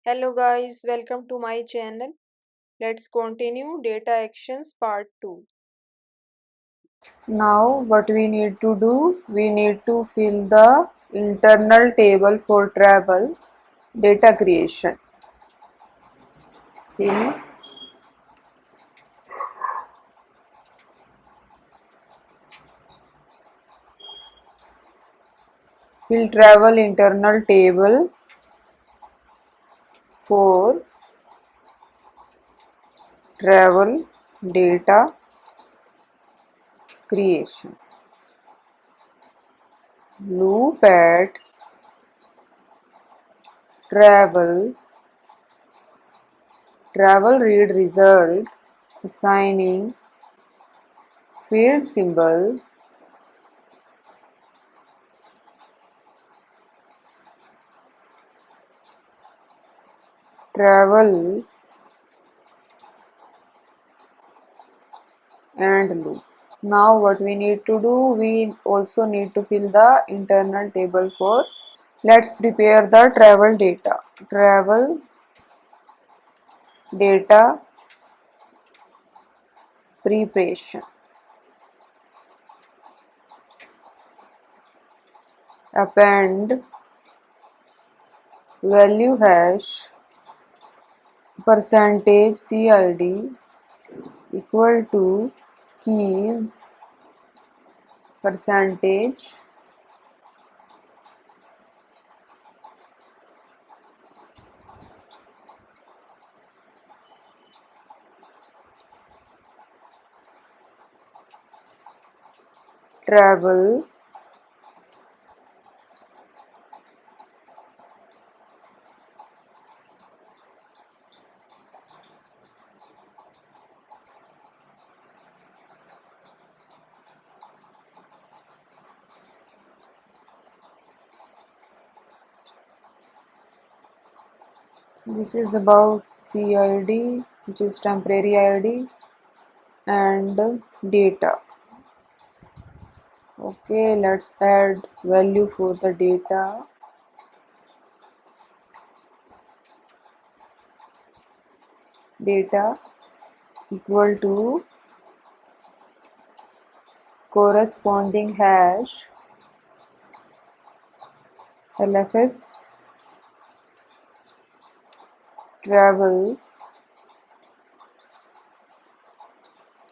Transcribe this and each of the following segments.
Hello guys, welcome to my channel. Let's continue data actions part 2. Now what we need to do, we need to fill the internal table for travel data creation. Fill travel internal table for travel data creation. Loop at travel read result, assigning field symbol travel and loop. Now what we need to do, we also need to fill the internal table for. Let's prepare the travel data. Travel data preparation. Append value hash percentage CID equal to keys percentage travel this is about CID, which is temporary ID, and data. Okay, let's add value for the data. Data equal to corresponding hash LFS travel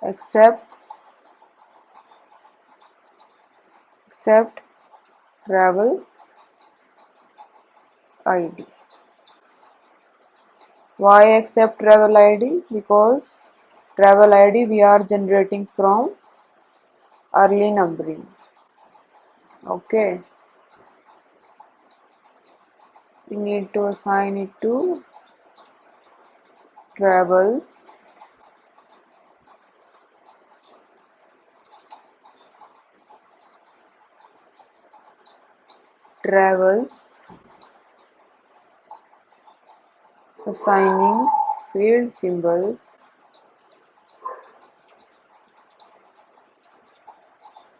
except travel ID. Why accept travel ID? Because travel ID we are generating from early numbering. Okay, we need to assign it to travels assigning field symbol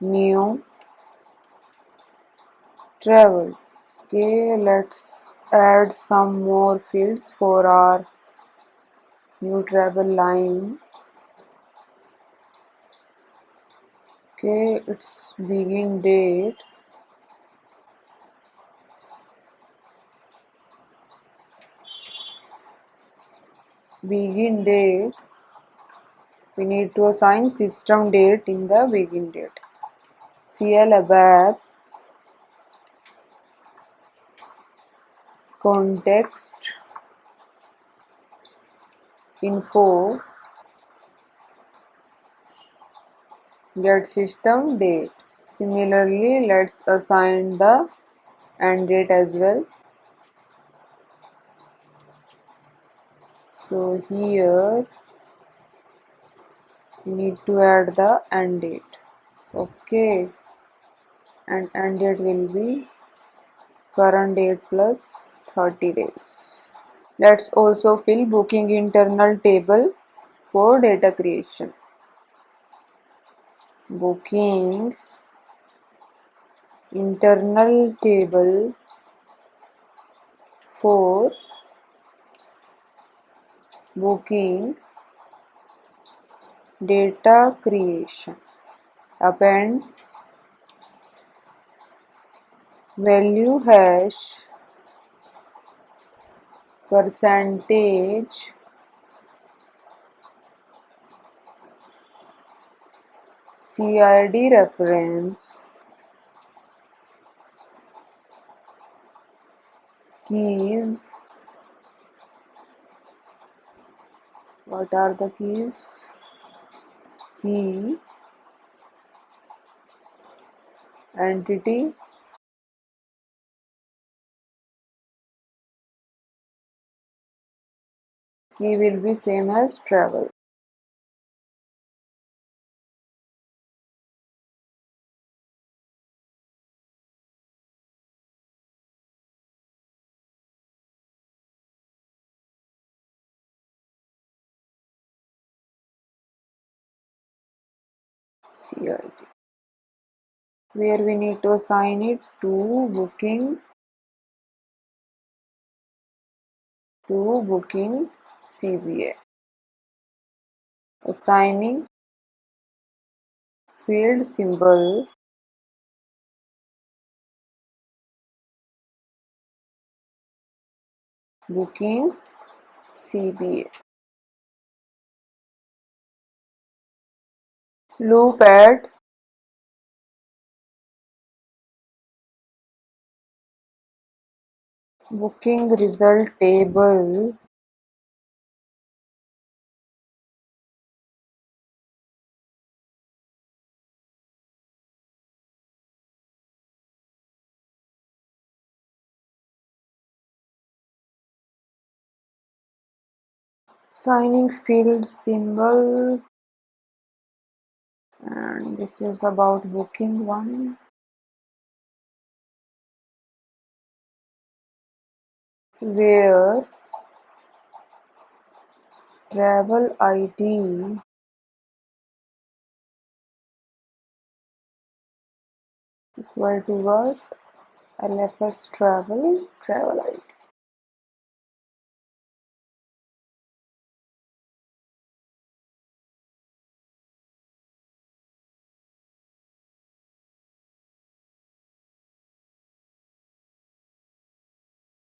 new travel. Okay, let's add some more fields for our new travel line. Okay, it's begin date. Begin date, we need to assign system date in the begin date. CL ABAP context info get system date. Similarly, let's assign the end date as well. So here we need to add the end date. Okay, and end date will be current date plus 30 days. Let's also fill booking internal table for data creation. Booking internal table for booking, data creation, append value hash, percentage, CID reference, keys. What are the keys? Key, entity, key will be same as travel. CID. Where we need to assign it to booking CBA. Assigning field symbol bookings CBA. Loop at booking result table assigning field symbol, and this is about booking one, where travel ID equal to what? LFS travel ID.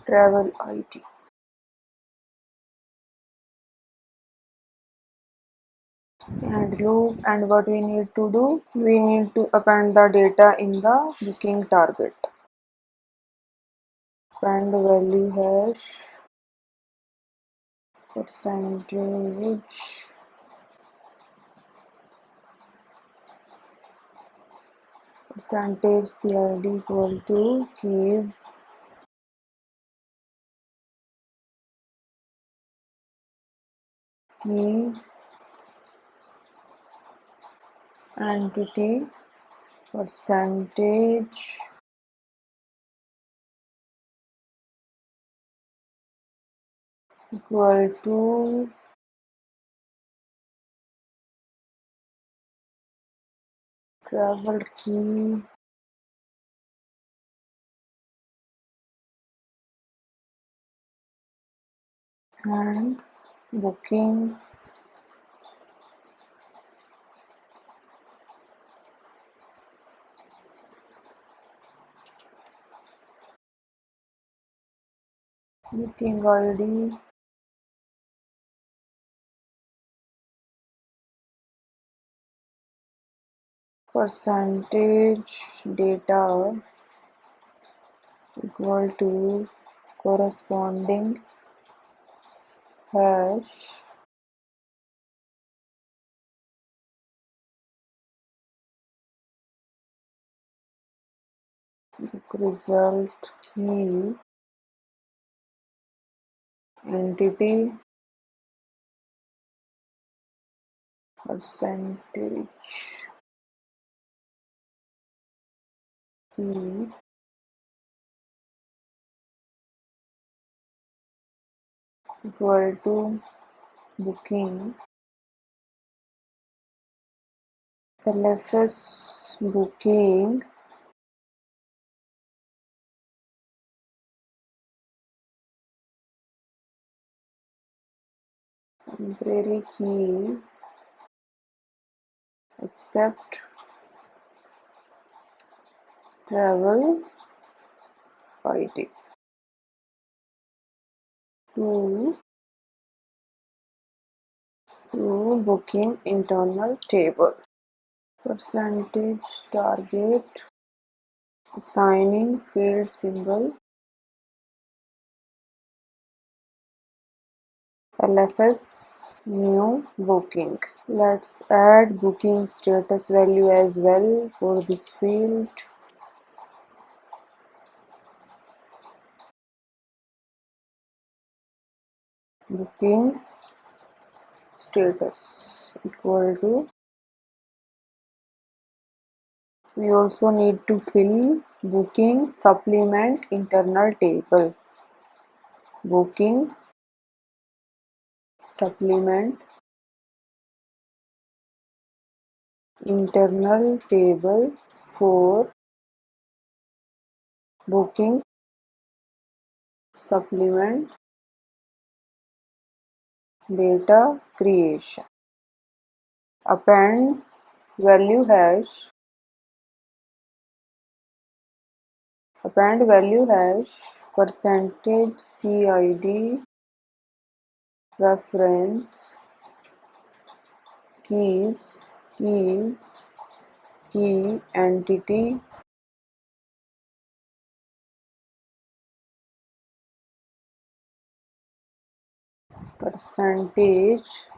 Travel ID. And loop, and what we need to do? We need to append the data in the booking target. Append value hash, percentage, CID equal to keys, key, entity, percentage, equal to travel key, and booking ID, percentage data equal to corresponding hash, result key, entity, percentage key, equal to booking, LFS booking, temporary key except travel ID to booking internal table. Percentage target assigning field symbol LFS new booking. Let's add booking status value as well for this field. Booking status equal to, we also need to fill booking supplement internal table. Booking supplement internal table for booking supplement data creation. Append value hash percentage CID reference keys key entity percentage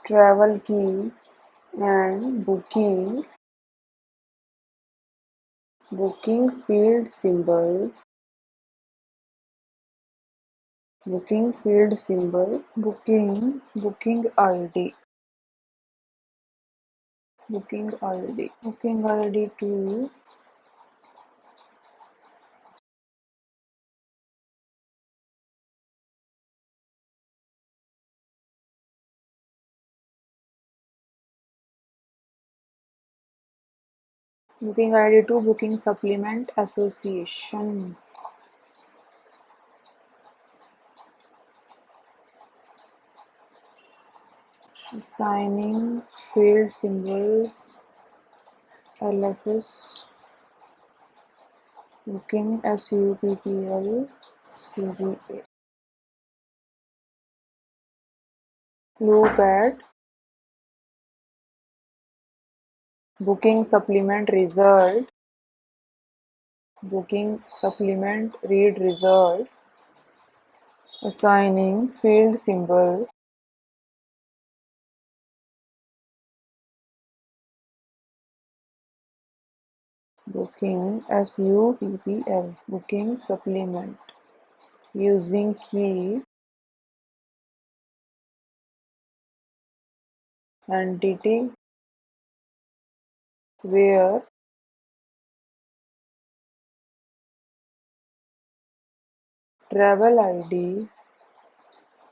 travel key and booking field symbol booking ID booking ID to booking supplement association. Assigning field symbol LFS booking SUPPL CBA. Loop at booking supplement read result assigning field symbol booking SUPPL booking supplement using key entity where travel ID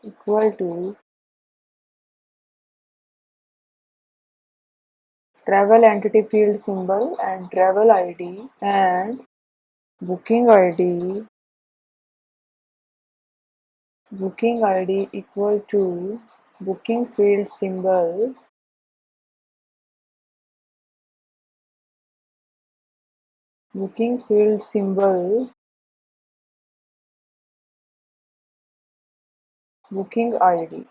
equal to travel entity field symbol and travel ID and booking ID equal to booking field symbol booking ID.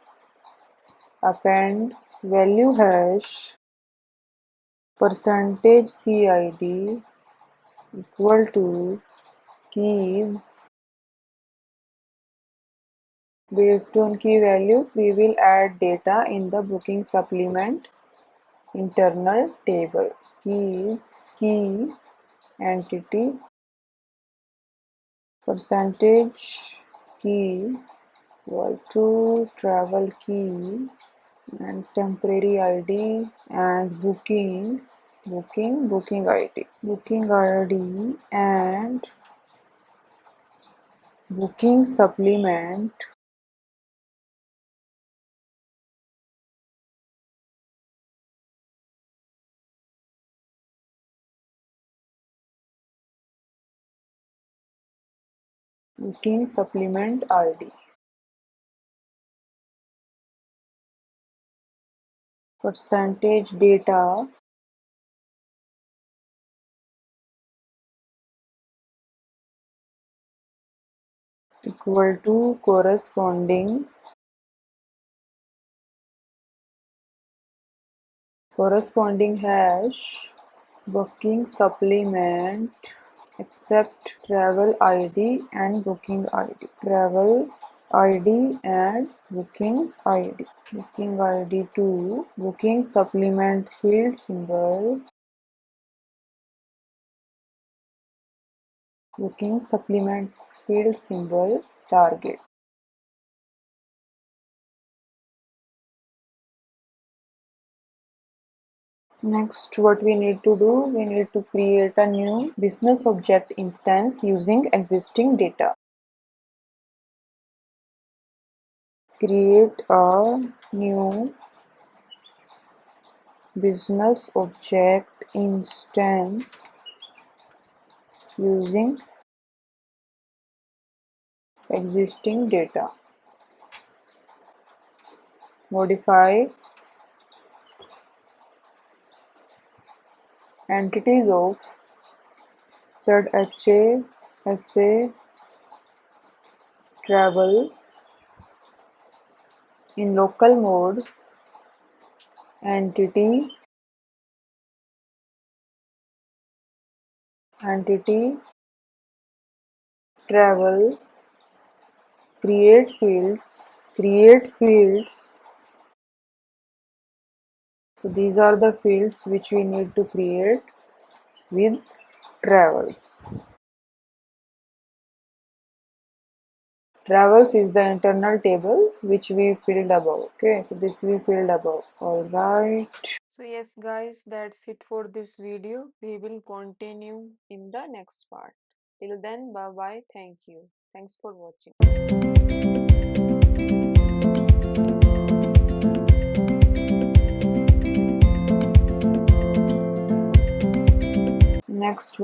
Append value hash percentage CID equal to keys. Based on key values, we will add data in the booking supplement internal table. Keys, key, entity, percentage key equal to travel key and temporary ID and booking ID and booking supplement booking supplement ID. Percentage data equal to corresponding hash booking supplement except travel ID and booking ID. Travel ID and booking ID. Booking ID to booking supplement field symbol. Booking supplement field symbol target. Next, what we need to do, we need to create a new business object instance using existing data. Create a new business object instance using existing data. Modify entities of ZHA, SA, travel in local mode, entity, travel, create fields. So these are the fields which we need to create with travels. Travels is the internal table which we filled above. Okay, so this we filled above. Alright. So yes guys, that's it for this video. We will continue in the next part. Till then, bye bye. Thank you. Thanks for watching. Next